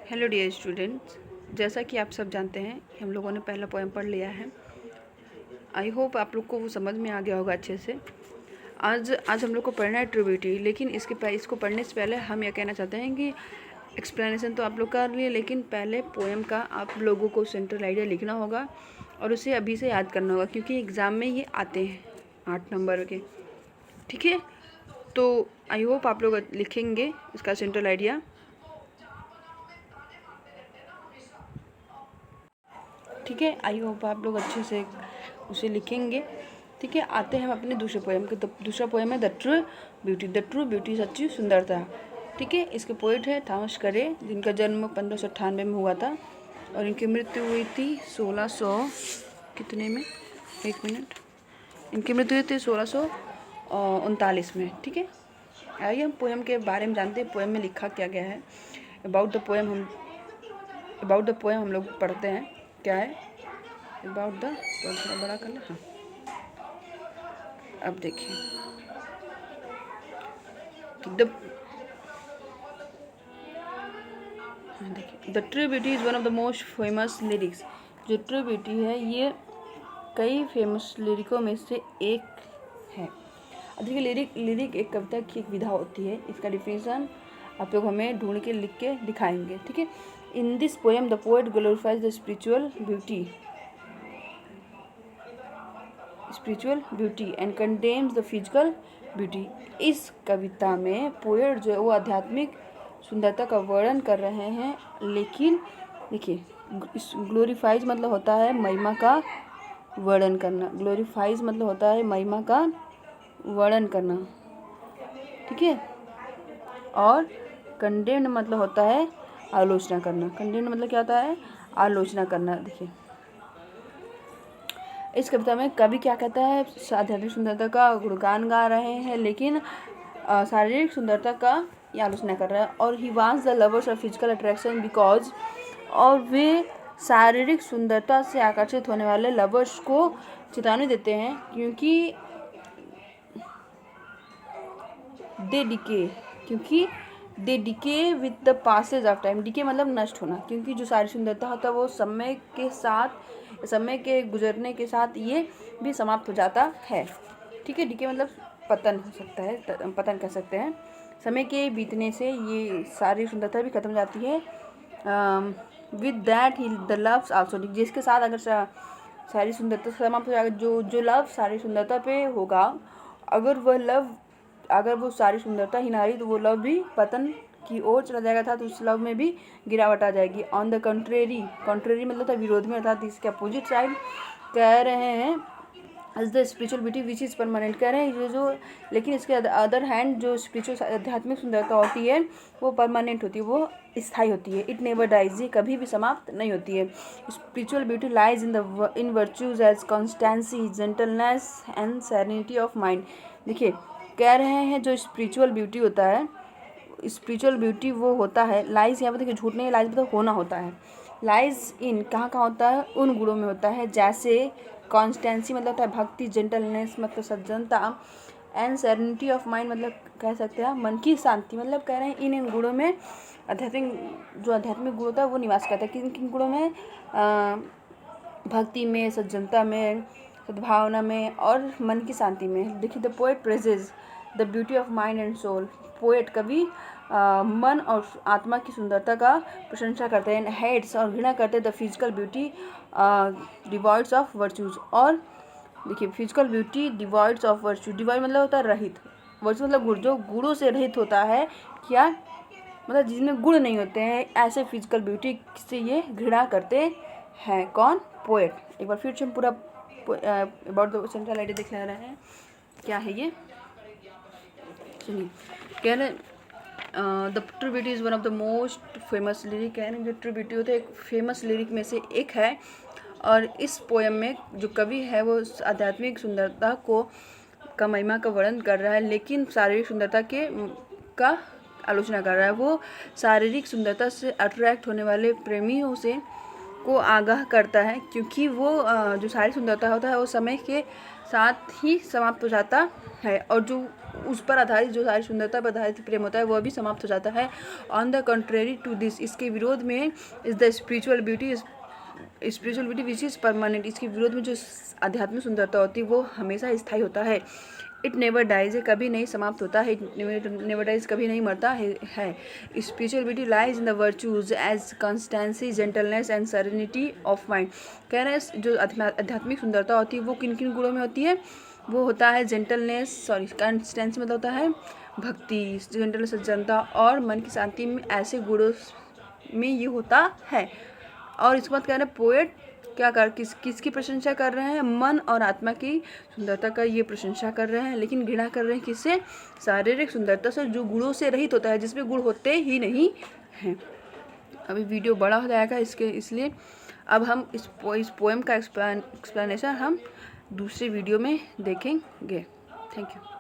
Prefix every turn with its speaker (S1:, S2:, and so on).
S1: Hello dear students, जैसा कि आप सब जानते हैं हम लोगों ने पहला पोएम पढ़ लिया है। आई होप आप लोग को वो समझ में आ गया होगा अच्छे से। आज हम लोग को पढ़ना है ट्रिब्यूटी, लेकिन इसको पढ़ने से पहले हम यह कहना चाहते हैं कि एक्सप्लेनेशन तो आप लोग कर लिए, लेकिन पहले पोएम का आप लोगों को सेंट्रल आइडिया लिखना होगा और उसे अभी से याद करना होगा, क्योंकि एग्ज़ाम में ये आते हैं 8 नंबर के। ठीक है, तो आई होप आप लोग लिखेंगे इसका सेंट्रल आइडिया। ठीक है, आई होप आप लोग अच्छे से उसे लिखेंगे। ठीक है, आते हैं हम अपने दूसरे पोएम के। तो दूसरा पोएम है the true beauty. The true beauty, सच्ची सुंदरता। ठीक है, इसके पोइट है थॉमस करे, जिनका जन्म 1598 में हुआ था और इनकी मृत्यु हुई थी 1600 कितने में, एक मिनट, इनकी मृत्यु हुई थी 1639 में। ठीक है, आइए हम पोएम के बारे में जानते हैं, पोएम में लिखा क्या गया है। अबाउट द पोएम हम लोग पढ़ते हैं। क्या है अबाउट द पोएम, थोड़ा बड़ा करना। हाँ, अब देखिए the true beauty is one of the most famous lyrics. जो ट्रू ब्यूटी है ये कई फेमस लिरिकों में से एक है। अब देखिए, लिरिक एक कविता की एक विधा होती है। इसका डिफिनेशन आप लोग हमें ढूंढ के लिख के दिखाएंगे। ठीक है, in this poem the poet glorifies the spiritual beauty and condemns the physical beauty. इस कविता में पोएट जो है वो आध्यात्मिक सुंदरता का वर्णन कर रहे हैं, लेकिन देखिए, ग्लोरीफाइज मतलब होता है महिमा का वर्णन करना। ग्लोरीफाइज मतलब होता है महिमा का वर्णन करना। ठीक है, और कंडेम्ड मतलब होता है आलोचना करना। कंडेम्ड मतलब क्या होता है? आलोचना करना। देखिए, इस कविता में कवि क्या कहता है? आध्यात्मिक सुंदरता का गुणगान गा रहे हैं, लेकिन शारीरिक सुंदरता का ये आलोचना कर रहा है। और he wants the lovers of physical attraction because, और वे शारीरिक सुंदरता से आकर्षित होने वाले लवर्स को चेतावनी देते हैं, क्योंकि they decay with the passage of time. Decay मतलब नष्ट होना, क्योंकि जो सारी सुंदरता होता है वो समय के गुजरने के साथ ये भी समाप्त हो जाता है। ठीक है, डिके मतलब पतन हो सकता है, पतन कह सकते हैं। समय के बीतने से ये सारी सुंदरता भी खत्म हो जाती है। With that he the loves also, जिसके साथ अगर सारी सुंदरता समाप्त हो जाएगा, जो लव सारी सुंदरता पे होगा, अगर वो सारी सुंदरता ही ना रही तो वो लव भी पतन की ओर चला जाएगा था, तो उस लव में भी गिरावट आ जाएगी। ऑन द कंट्रेरी मतलब था विरोध में, अर्थात इसके अपोजिट साइड कह रहे हैं as the spiritual beauty which is permanent. कह रहे हैं ये जो, लेकिन इसके अदर हैंड जो स्पिरिचुअल आध्यात्मिक सुंदरता होती है वो परमानेंट होती है, वो स्थायी होती है। इट नेवर डाइज, ये कभी भी समाप्त नहीं होती है। Spiritual beauty lies in virtues as constancy, gentleness and serenity of mind. देखिए, कह रहे हैं जो स्पिरिचुअल ब्यूटी होता है, स्पिरिचुअल ब्यूटी वो होता है, लाइज यहाँ पर देखिए झूठ नहीं, लाइज मतलब होना होता है। लाइज इन कहाँ होता है? उन गुणों में होता है, जैसे कॉन्स्टेंसी मतलब होता है भक्ति, जेंटलनेस मतलब सज्जनता, एंड सेरेनिटी ऑफ माइंड मतलब कह सकते हैं मन की शांति। मतलब कह रहे हैं इन गुणों में आध्यात्मिक गुण होता है वो निवास करता है। किन किन गुणों में? भक्ति में, सज्जनता में, सद्भावना में और मन की शांति में। देखिए, the poet praises the beauty of mind and soul. Poet कवि मन और आत्मा की सुंदरता का प्रशंसा करते हैं। हेट्स और घृणा करते हैं the physical beauty devoids of virtues. और देखिए, physical beauty devoids of virtue, devoid मतलब होता है रहित, वर्चू मतलब जो गुणों से रहित होता है। क्या मतलब? जिसमें गुण नहीं होते हैं, ऐसे फिजिकल ब्यूटी से ये घृणा करते हैं। कौन? पोएट। एक बार फिर से हम पूरा अबाउट द सेंट्रल आइडिया देख रहे हैं। क्या है ये? सुनिए, कह रहे the true beauty is one of the most famous lyric. कह रहे हैं जो ट्रू ब्यूटी होता है एक फेमस लिरिक में से एक है, और इस पोएम में जो कवि है वो आध्यात्मिक सुंदरता का महिमा का वर्णन कर रहा है, लेकिन शारीरिक सुंदरता का आलोचना कर रहा है। वो शारीरिक सुंदरता से अट्रैक्ट होने वाले प्रेमियों से को आगाह करता है, क्योंकि वो जो सारी सुंदरता होता है वो समय के साथ ही समाप्त हो जाता है, और जो उस पर आधारित जो सारी सुंदरता पर आधारित प्रेम होता है वह भी समाप्त हो जाता है। On the contrary to this, इसके विरोध में is the spiritual beauty which is permanent, इसके विरोध में जो आध्यात्मिक सुंदरता होती है वो हमेशा स्थायी होता है। इट नेवर डाइज, कभी नहीं समाप्त होता है। इट नेवर डाइज, कभी नहीं मरता है। Spiritual beauty lies in the virtues as constancy, gentleness and serenity of mind. कह रहे हैं जो आध्यात्मिक सुंदरता होती है वो किन किन गुणों में होती है? वो होता है कंस्टेंसी मतलब होता है भक्ति, जेंटलनेस, सज्जनता और मन की शांति में, ऐसे गुणों में ये होता है। और इसके बाद कह रहे हैं पोएट क्या किसकी प्रशंसा कर रहे हैं? मन और आत्मा की सुंदरता का ये प्रशंसा कर रहे हैं, लेकिन घृणा कर रहे हैं किससे? शारीरिक सुंदरता से, जो गुणों से रहित होता है, जिसमें गुण होते ही नहीं हैं। अभी वीडियो बड़ा हो जाएगा इसलिए अब हम इस पोएम का एक्सप्लेनेशन हम दूसरे वीडियो में देखेंगे। Thank you.